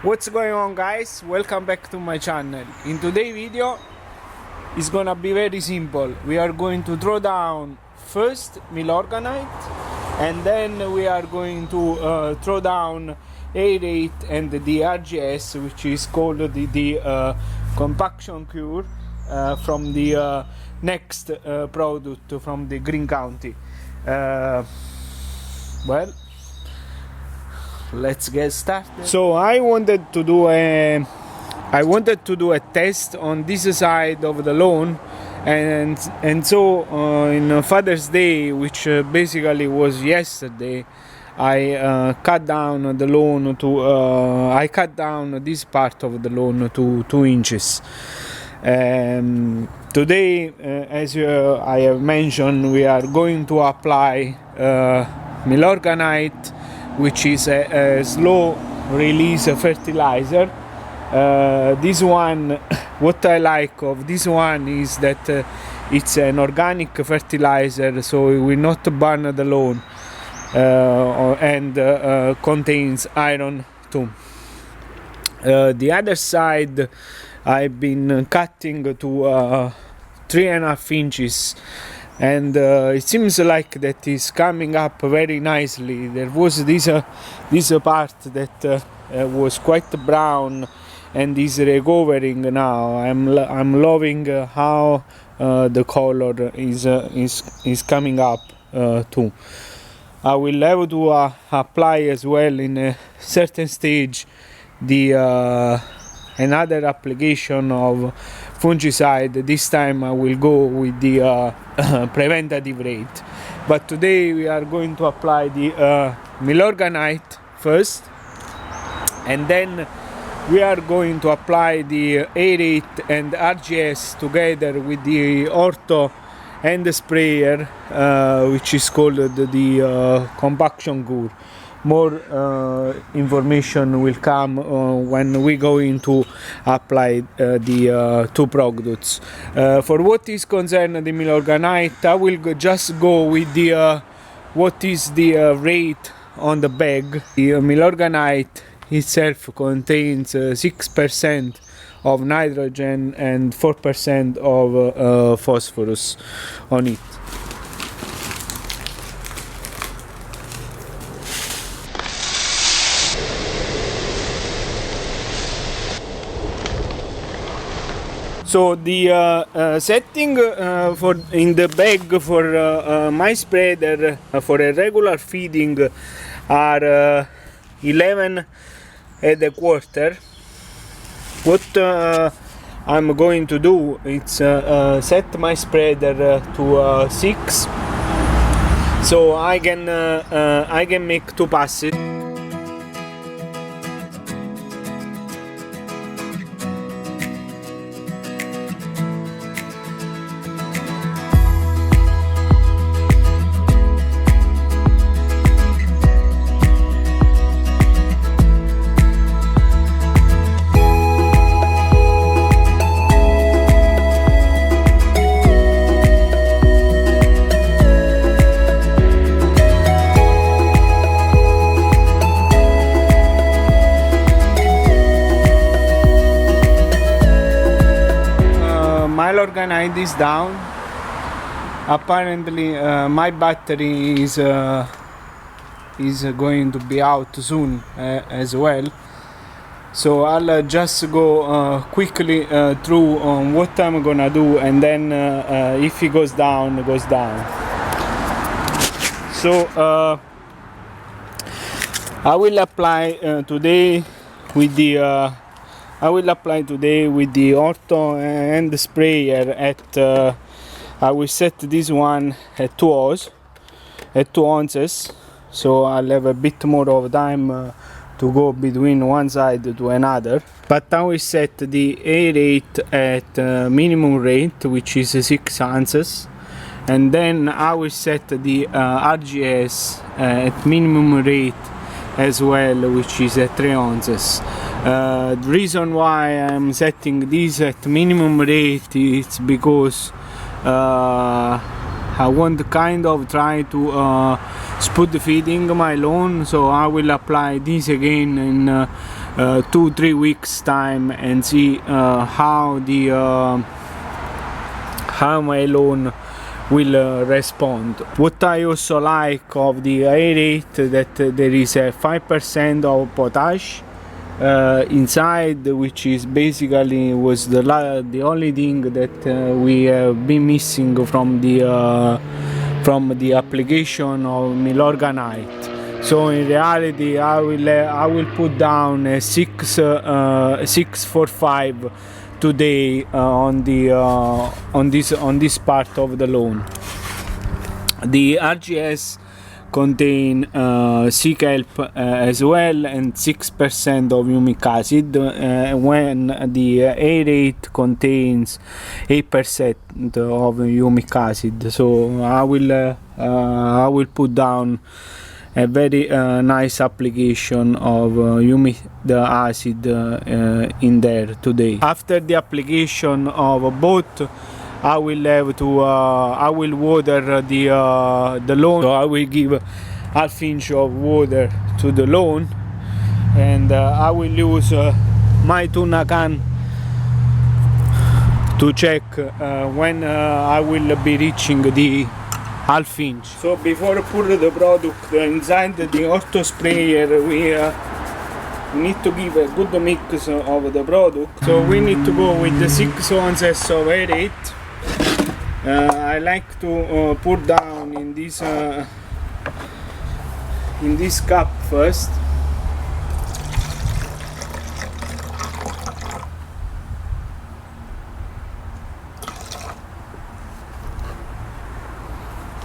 What's going on, guys? Welcome back to my channel. In today's video it's gonna be very simple. We are going to throw down first Milorganite, and then we are going to throw down Aeration and the RGS, which is called the compaction cure from the N-Ext product from the Green County. Well, let's get started. So I wanted to do a test on this side of the lawn, and so in Father's Day, which basically was yesterday, I cut down the lawn to I cut down this part of the lawn to 2 inches. Today, as I have mentioned, we are going to apply Milorganite, which is a slow release fertilizer. This one, what I like of this one is that it's an organic fertilizer, so it will not burn the lawn, and contains iron too. The other side I've been cutting to 3.5 inches, and it seems like that is coming up very nicely. There was this part that was quite brown and is recovering now. I'm loving how the color is coming up too. I will have to apply as well in a certain stage the another application of fungicide. This time I will go with the preventative rate, but today we are going to apply the Milorganite first, and then we are going to apply the Aeration and RGS together with the ortho and the sprayer, which is called the compaction cure. More information will come when we go into apply the 2 products. For what is concerned the Milorganite, I will just go with the what is the rate on the bag. The Milorganite itself contains 6% of nitrogen and 4% of phosphorus on it. So the setting for in the bag for my spreader for a regular feeding are 11.25. What I'm going to do is set my spreader to 6, so I can make 2 passes. Milorganite is down. Apparently my battery is going to be out soon as well, so I'll just go quickly through on what I'm gonna do, and then if it goes down, it goes down. So I will apply today with the ortho and the sprayer at I will set this one at 2 ounces, so I'll have a bit more of time to go between one side to another. But I will set the Aeration at minimum rate, which is 6 ounces, and then I will set the RGS at minimum rate as well, which is at 3 ounces. The reason why I'm setting this at minimum rate is because I want to kind of try to spot feeding my lawn, so I will apply this again in 2-3 weeks time and see how my lawn will respond. What I also like of the Aeration that there is a 5% of potash inside, which is basically was the only thing that we have been missing from the application of Milorganite. So in reality, I will put down a 645 today on this part of the lawn. The RGS contain sea kelp as well and 6% of humic acid, when the Aeration contains 8% of humic acid. So I will put down a very nice application of humic acid in there today. After the application of both, I will have to I will water the lawn. So I will give half inch of water to the lawn, and I will use my tuna can to check when I will be reaching the half inch. So before put the product inside the auto sprayer, we need to give a good mix of the product. So we need to go with the 6 ounces of Aeration. I like to put down in this cup first.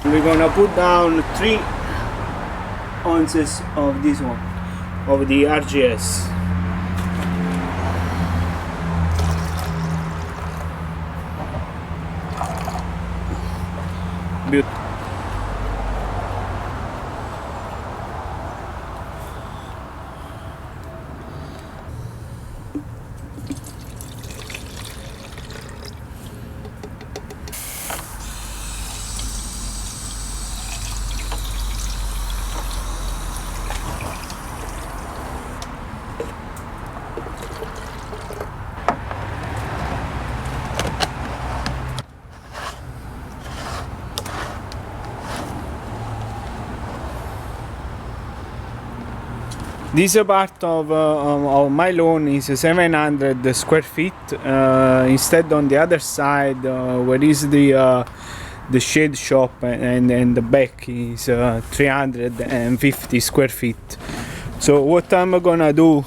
We're gonna put down 3 ounces of this one, of the RGS. Beautiful. This part of my lawn is 700 square feet. Instead, on the other side, where is the shade shop and the back is 350 square feet. So what I'm gonna do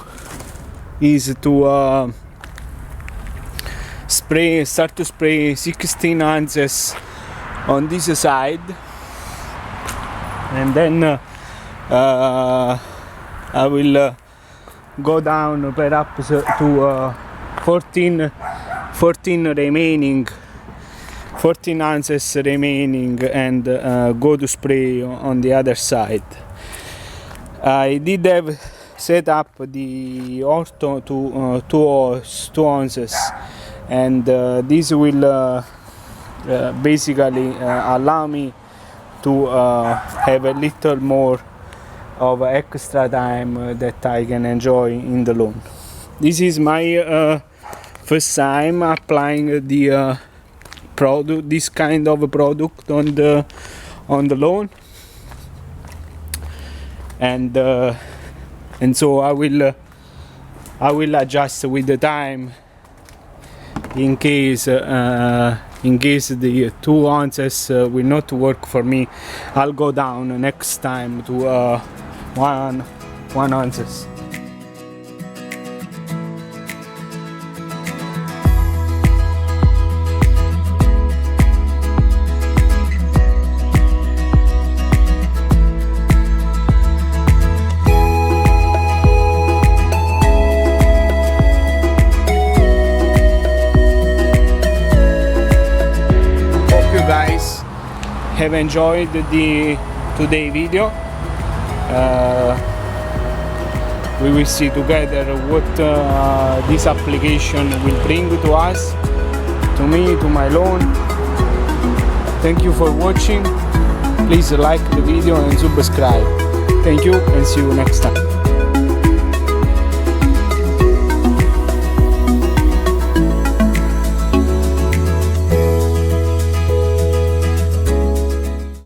is to start to spray 16 ounces on this side, and then I will go down perhaps to 14 ounces remaining, and go to spray on the other side. I did have set up the ortho to 2 ounces, and this will basically allow me to have a little more of extra time that I can enjoy in the lawn. This is my first time applying the product, this kind of product on the lawn, and so I will adjust with the time in case the 2 ounces will not work for me. I'll go down next time to 1 ounces. Hope you guys have enjoyed the today video. We will see together what this application will bring to us, to me, to my lawn. Thank you for watching. Please like the video and subscribe. Thank you, and see you next time.